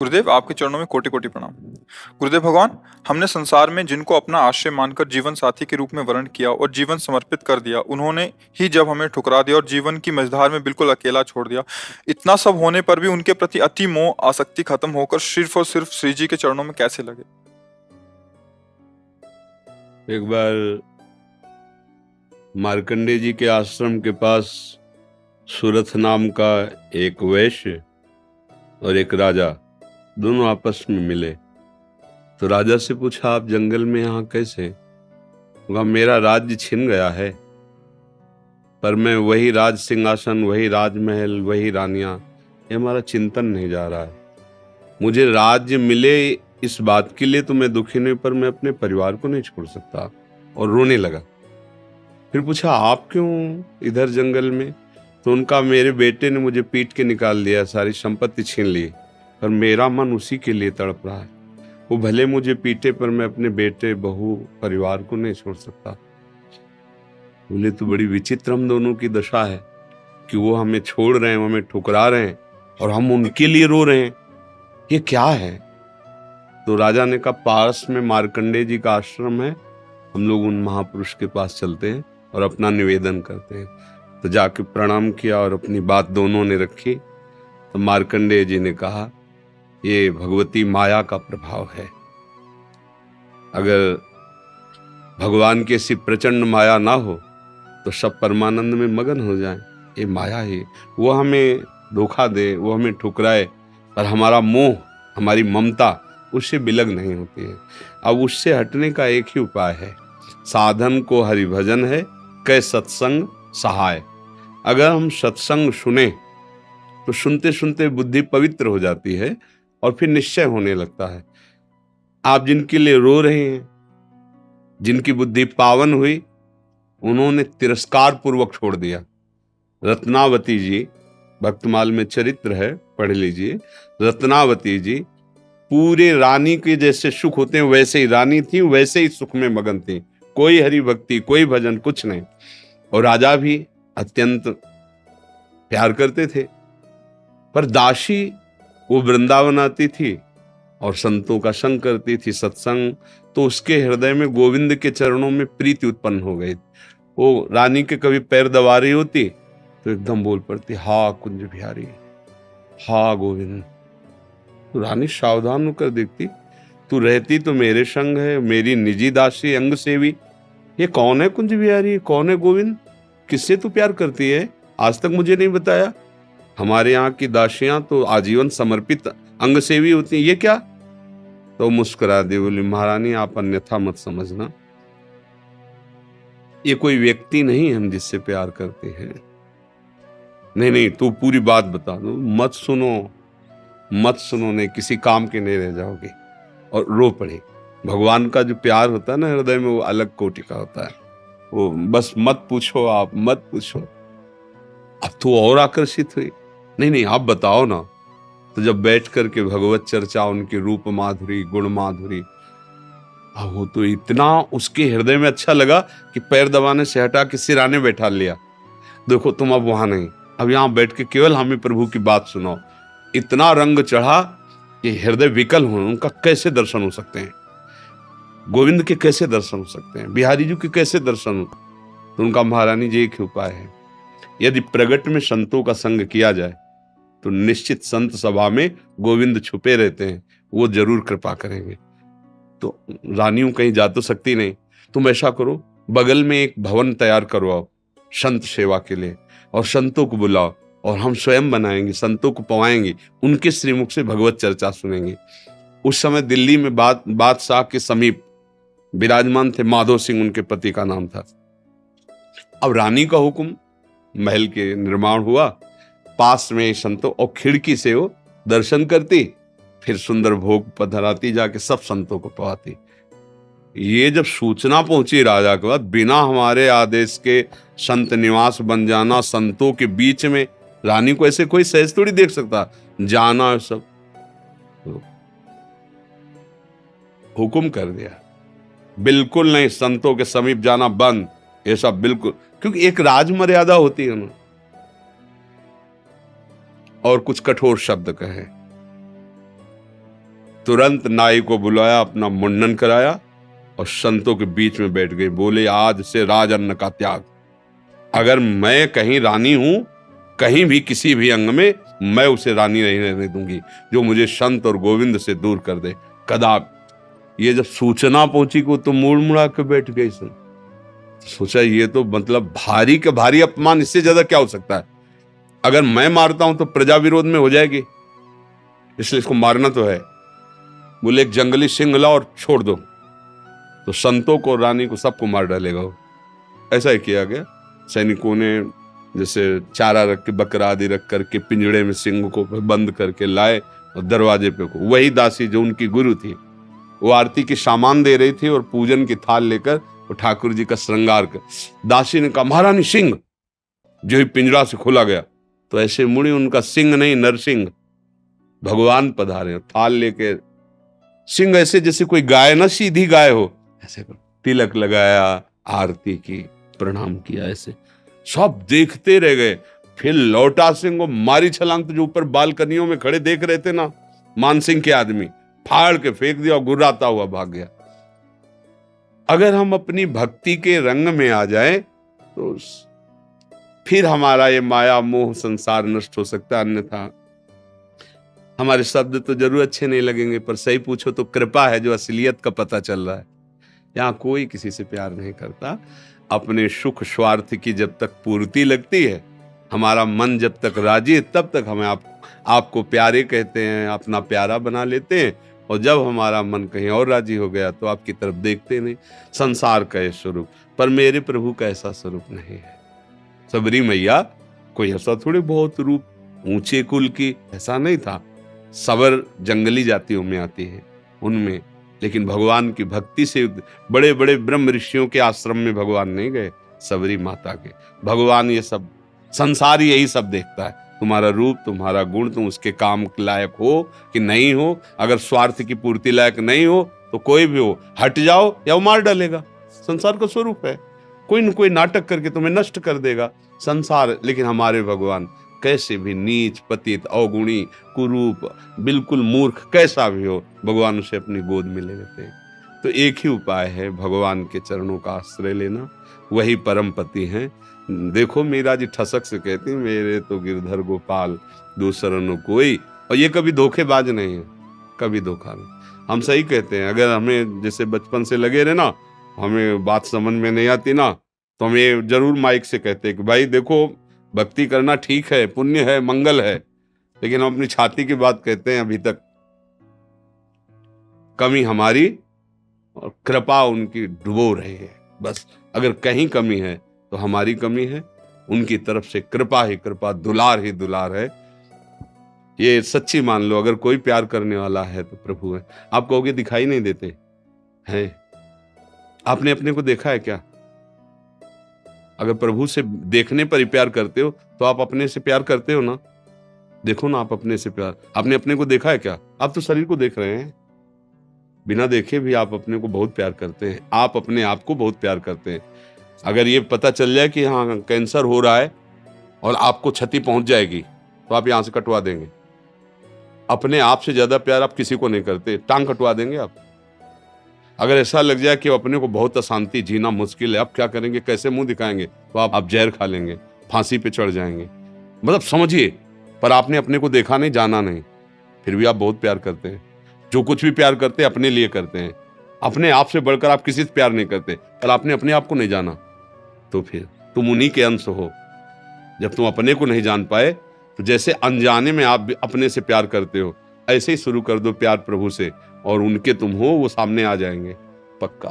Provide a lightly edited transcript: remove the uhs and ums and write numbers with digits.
गुरुदेव, आपके चरणों में कोटि कोटि प्रणाम। गुरुदेव भगवान, हमने संसार में जिनको अपना आश्रय मानकर जीवन साथी के रूप में वर्ण किया और जीवन समर्पित कर दिया, उन्होंने ही जब हमें ठुकरा दिया और जीवन की मझधार में बिल्कुल अकेला छोड़ दिया। इतना सब होने पर भी उनके प्रति अति मोह आसक्ति खत्म होकर सिर्फ और सिर्फ श्री जी के चरणों में कैसे लगे? एक बार मार्कंडेय जी के आश्रम के पास सुरथ नाम का एक वैश्य और एक राजा दोनों आपस में मिले। तो राजा से पूछा, आप जंगल में यहाँ कैसे? कहा, मेरा राज्य छिन गया है, पर मैं वही राज सिंहासन, वही राजमहल, वही रानियां, ये हमारा चिंतन नहीं जा रहा है। मुझे राज्य मिले इस बात के लिए तो मैं दुखी नहीं, पर मैं अपने परिवार को नहीं छोड़ सकता। और रोने लगा। फिर पूछा, आप क्यों इधर जंगल में? तो उनका, मेरे बेटे ने मुझे पीट के निकाल दिया, सारी संपत्ति छीन ली, पर मेरा मन उसी के लिए तड़प रहा है। वो भले मुझे पीटे, पर मैं अपने बेटे, बहू, परिवार को नहीं छोड़ सकता। बोले, तो बड़ी विचित्र हम दोनों की दशा है कि वो हमें छोड़ रहे हैं, वो हमें ठुकरा रहे हैं और हम उनके लिए रो रहे हैं। ये क्या है? तो राजा ने कहा, पास में मार्कंडेय जी का आश्रम है, हम लोग उन महापुरुष के पास चलते हैं और अपना निवेदन करते हैं। तो जाके प्रणाम किया और अपनी बात दोनों ने रखी। तो मार्कंडेय जी ने कहा, ये भगवती माया का प्रभाव है। अगर भगवान की ऐसी प्रचंड माया ना हो तो सब परमानंद में मगन हो जाएं। ये माया ही, वो हमें धोखा दे, वो हमें ठुकराए, पर हमारा मोह, हमारी ममता उससे बिलग नहीं होती है। अब उससे हटने का एक ही उपाय है, साधन को हरिभजन है, कै सत्संग सहाय। अगर हम सत्संग सुने तो सुनते सुनते बुद्धि पवित्र हो जाती है और फिर निश्चय होने लगता है। आप जिनके लिए रो रहे हैं, जिनकी बुद्धि पावन हुई, उन्होंने तिरस्कार पूर्वक छोड़ दिया। रत्नावती जी, भक्तमाल में चरित्र है, पढ़ लीजिए। रत्नावती जी पूरे रानी के जैसे सुख होते हैं वैसे ही रानी थी, वैसे ही सुख में मगन थी। कोई हरि भक्ति, कोई भजन, कुछ नहीं। और राजा भी अत्यंत प्यार करते थे, पर दासी वो वृंदावन आती थी और संतों का संग करती थी, सत्संग। तो उसके हृदय में गोविंद के चरणों में प्रीति उत्पन्न हो गई। वो रानी के कभी पैर दबा रही होती तो एकदम बोल पड़ती, हा कुंज बिहारी, हा गोविंद। तो रानी सावधान होकर देखती, तू रहती तो मेरे संग है, मेरी निजी दासी, अंग सेवी। ये कौन है कुंज बिहारी, कौन है गोविंद? किससे तू प्यार करती है? आज तक मुझे नहीं बताया। हमारे यहाँ की दासियां तो आजीवन समर्पित अंग सेवी होती हैं, ये क्या? तो मुस्कुरा दी, बोली, महारानी आप अन्यथा मत समझना, ये कोई व्यक्ति नहीं हम जिससे प्यार करते हैं। नहीं नहीं, तू पूरी बात बता दो, मत सुनो, मत सुनो, नहीं किसी काम के नहीं रह जाओगे। और रो पड़े। भगवान का जो प्यार होता है ना हृदय में, वो अलग कोटि का होता है। वो बस मत पूछो, आप मत पूछो। अब तो और आकर्षित हुई, नहीं नहीं आप बताओ ना। तो जब बैठ करके भगवत चर्चा, उनकी रूप माधुरी, गुण माधुरी, वो तो इतना उसके हृदय में अच्छा लगा कि पैर दबाने से हटा के सिराने बैठा लिया। देखो तुम अब वहां नहीं, अब यहाँ बैठ के केवल हमें प्रभु की बात सुनाओ। इतना रंग चढ़ा कि हृदय विकल हो, उनका कैसे दर्शन हो सकते हैं? गोविंद के कैसे दर्शन हो सकते हैं? बिहारी जी के कैसे दर्शन हो? तो उनका, महारानी जी एक ही उपाय है, यदि प्रगट में संतों का संग किया जाए तो निश्चित संत सभा में गोविंद छुपे रहते हैं, वो जरूर कृपा करेंगे। तो रानियों कहीं जा तो सकती नहीं, तुम ऐसा करो, बगल में एक भवन तैयार करवाओ संत सेवा के लिए, और संतों को बुलाओ, और हम स्वयं बनाएंगे, संतों को पवाएंगे, उनके श्रीमुख से भगवत चर्चा सुनेंगे। उस समय दिल्ली में बादशाह के समीप विराजमान थे माधो सिंह, उनके पति का नाम था। अब रानी का हुक्म, महल के निर्माण हुआ, पास में संतों, और खिड़की से वो दर्शन करती, फिर सुंदर भोग पधराती, जाके सब संतों को पवाती। ये जब सूचना पहुंची राजा के बाद, बिना हमारे आदेश के संत निवास बन जाना, संतों के बीच में, रानी को ऐसे कोई सहज थोड़ी देख सकता, जाना सब। तो हुक्म कर दिया, बिल्कुल नहीं, संतों के समीप जाना बंद, ये सब बिल्कुल, क्योंकि एक राज मर्यादा होती है ना। और कुछ कठोर शब्द कहे। तुरंत नाई को बुलाया, अपना मुंडन कराया और संतों के बीच में बैठ गई। बोले, आज से राज अन्न का त्याग। अगर मैं कहीं रानी हूं, कहीं भी किसी भी अंग में, मैं उसे रानी नहीं रहने दूंगी जो मुझे संत और गोविंद से दूर कर दे। कदाप। ये जब सूचना पहुंची को तो मुड़ मुड़ा के बैठ गई। सोचा ये तो मतलब भारी के भारी अपमान, इससे ज्यादा क्या हो सकता है। अगर मैं मारता हूं तो प्रजा विरोध में हो जाएगी, इसलिए इसको मारना तो है। बोले, एक जंगली सिंह लाओ और छोड़ दो, तो संतों को, रानी को, सबको मार डालेगा वो। ऐसा ही किया गया। सैनिकों ने जैसे चारा रख के, बकरा आदि रख करके पिंजड़े में सिंह को बंद करके लाए और दरवाजे पे को। वही दासी जो उनकी गुरु थी, वो आरती की सामान दे रही थी और पूजन की थाल लेकर वो ठाकुर जी का श्रृंगार कर। दासी ने कहा, महारानी सिंह। जो ही पिंजरा से खोला गया तो ऐसे मुड़ी, उनका सिंह नहीं नरसिंह, भगवान पधारे। थाल लेके सिंह ऐसे जैसे कोई गाय ना, सीधी गाय हो, ऐसे तिलक लगाया, आरती की, प्रणाम किया। ऐसे सब देखते रह गए। फिर लौटा सिंह को मारी छलांग, तो जो ऊपर बालकनियों में खड़े देख रहे थे ना मानसिंह के आदमी, फाड़ के फेंक दिया और गुर्राता हुआ भाग गया। अगर हम अपनी भक्ति के रंग में आ जाएं तो फिर हमारा ये माया मोह संसार नष्ट हो सकता है। अन्यथा हमारे शब्द तो जरूर अच्छे नहीं लगेंगे, पर सही पूछो तो कृपा है जो असलियत का पता चल रहा है। यहाँ कोई किसी से प्यार नहीं करता। अपने सुख स्वार्थ की जब तक पूर्ति लगती है, हमारा मन जब तक राजी है, तब तक हमें आपको प्यारे कहते हैं, अपना प्यारा बना लेते हैं। और जब हमारा मन कहीं और राजी हो गया तो आपकी तरफ देखते नहीं। संसार का ये स्वरूप, पर मेरे प्रभु का ऐसा स्वरूप नहीं है। सबरी मैया कोई ऐसा थोड़ी बहुत रूप ऊंचे कुल की, ऐसा नहीं था। सबर जंगली जातियों में आती है उनमें, लेकिन भगवान की भक्ति से बड़े बड़े ब्रह्म ऋषियों के आश्रम में भगवान नहीं गए, सबरी माता के। भगवान ये सब संसार यही सब देखता है, तुम्हारा रूप, तुम्हारा गुण, तुम उसके काम लायक हो कि नहीं हो। अगर स्वार्थ की पूर्ति लायक नहीं हो तो कोई भी हो, हट जाओ या वो मार डालेगा। संसार का स्वरूप है, कोई न कोई नाटक करके तुम्हें नष्ट कर देगा संसार। लेकिन हमारे भगवान कैसे भी नीच, पतित, अवगुणी, कुरूप, बिल्कुल मूर्ख कैसा भी हो, भगवान उसे अपनी गोद में ले लेते हैं। तो एक ही उपाय है, भगवान के चरणों का आश्रय लेना, वही परम पति हैं। देखो मीरा जी ठसक से कहती, मेरे तो गिरधर गोपाल दूसरा न कोई। और ये कभी धोखेबाज नहीं है, कभी धोखा नहीं। हम सही कहते हैं। अगर हमें जैसे बचपन से लगे रहे ना, हमें बात समझ में नहीं आती ना, तो हम ये जरूर माइक से कहते हैं कि भाई देखो, भक्ति करना ठीक है, पुण्य है, मंगल है, लेकिन हम अपनी छाती की बात कहते हैं। अभी तक कमी हमारी और कृपा उनकी डुबो रही है। बस अगर कहीं कमी है तो हमारी कमी है, उनकी तरफ से कृपा ही कृपा, दुलार ही दुलार है। ये सच्ची मान लो। अगर कोई प्यार करने वाला है तो प्रभु है। आप कहोगे दिखाई नहीं देते हैं, आपने अपने को देखा है क्या? अगर प्रभु से देखने पर ही प्यार करते हो तो आप अपने से प्यार करते हो ना। देखो ना, आप अपने से प्यार, आपने अपने को देखा है क्या? आप तो शरीर को देख रहे हैं, बिना देखे भी आप अपने को बहुत प्यार करते हैं। आप अपने आप को बहुत प्यार करते हैं। अगर ये पता चल जाए कि हाँ कैंसर हो रहा है और आपको क्षति पहुंच जाएगी तो आप यहां से कटवा देंगे। अपने आप से ज्यादा प्यार आप किसी को नहीं करते, टांग कटवा देंगे आप। अगर ऐसा लग जाए कि अपने को बहुत अशांति, जीना मुश्किल है, आप क्या करेंगे, कैसे मुंह दिखाएंगे, तो आप जहर खा लेंगे, फांसी पे चढ़ जाएंगे। मतलब समझिए, पर आपने अपने को देखा नहीं, जाना नहीं, फिर भी आप बहुत प्यार करते हैं। जो कुछ भी प्यार करते हैं अपने लिए करते हैं। अपने आप से बढ़कर आप किसी से प्यार नहीं करते, पर आपने अपने आप को नहीं जाना, तो फिर तुम उन्हीं के अंश हो। जब तुम अपने को नहीं जान पाए तो जैसे अनजाने में आप अपने से प्यार करते हो, ऐसे ही शुरू कर दो प्यार प्रभु से, और उनके तुम हो वो सामने आ जाएंगे पक्का।